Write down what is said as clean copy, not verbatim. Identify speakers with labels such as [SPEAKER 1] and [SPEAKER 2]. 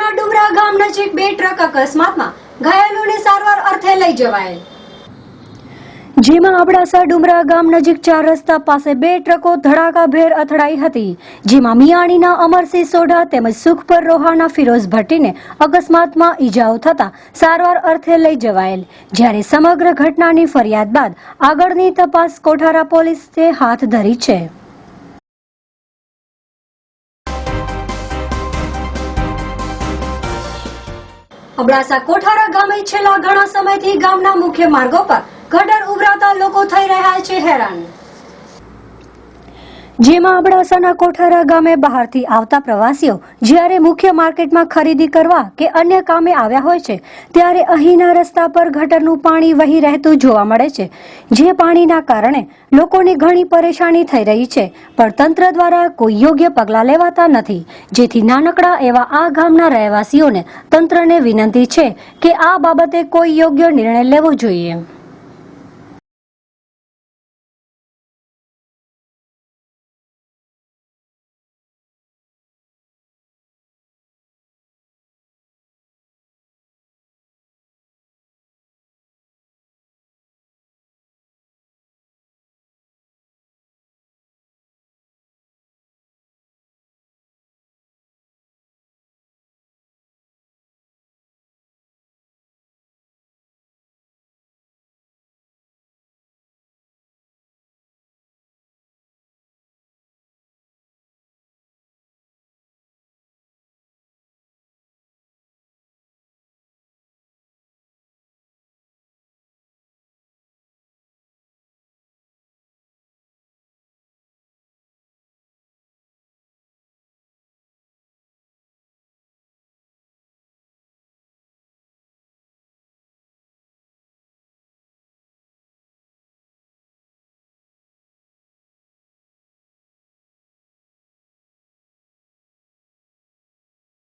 [SPEAKER 1] અબડાસાના ડુમરા ગામ નજીક બે ટ્રક અકસ્માતમાં ઘાયલોને સારવાર અર્થે લઈ જવાયેલ, જેમાં અબડાસા ડુમરા ગામ નજીક 4 રસ્તા પાસે બે ટ્રકો ધડાકાભેર અથડાઈ હતી, જેમાં મિયાણીના અમરસિંહ સોઢા તેમજ સુખપર રોહાના ફિરોઝ ભટ્ટીને અકસ્માતમાં ઈજાઓ થતા સારવાર અર્થે લઈ જવાયેલ, જ્યારે સમગ્ર ઘટનાની ફરિયાદ બાદ આગળની તપાસ કોઠારા પોલીસે હાથ ધરી છે. અબડાસા કોઠારા ગામે છેલ્લા ઘણા સમયથી ગામના મુખ્ય માર્ગો પર ગટર ઉભરાતા લોકો થઈ રહ્યા છે હેરાન, જેમાં અબડાસાના કોઠારા ગામે બહારથી આવતા પ્રવાસીઓ જ્યારે મુખ્ય માર્કેટમાં ખરીદી કરવા કે અન્ય કામે આવ્યા હોય છે ત્યારે અહીંના રસ્તા પર ગટરનું પાણી વહી રહેતું જોવા મળે છે, જે પાણીના કારણે લોકોને ઘણી પરેશાની થઈ રહી છે, પણ તંત્ર દ્વારા કોઈ યોગ્ય પગલાં લેવાતા નથી, જેથી નાનકડા એવા આ ગામના રહેવાસીઓને તંત્રને વિનંતી છે કે આ બાબતે કોઈ યોગ્ય નિર્ણય લેવો જોઈએ.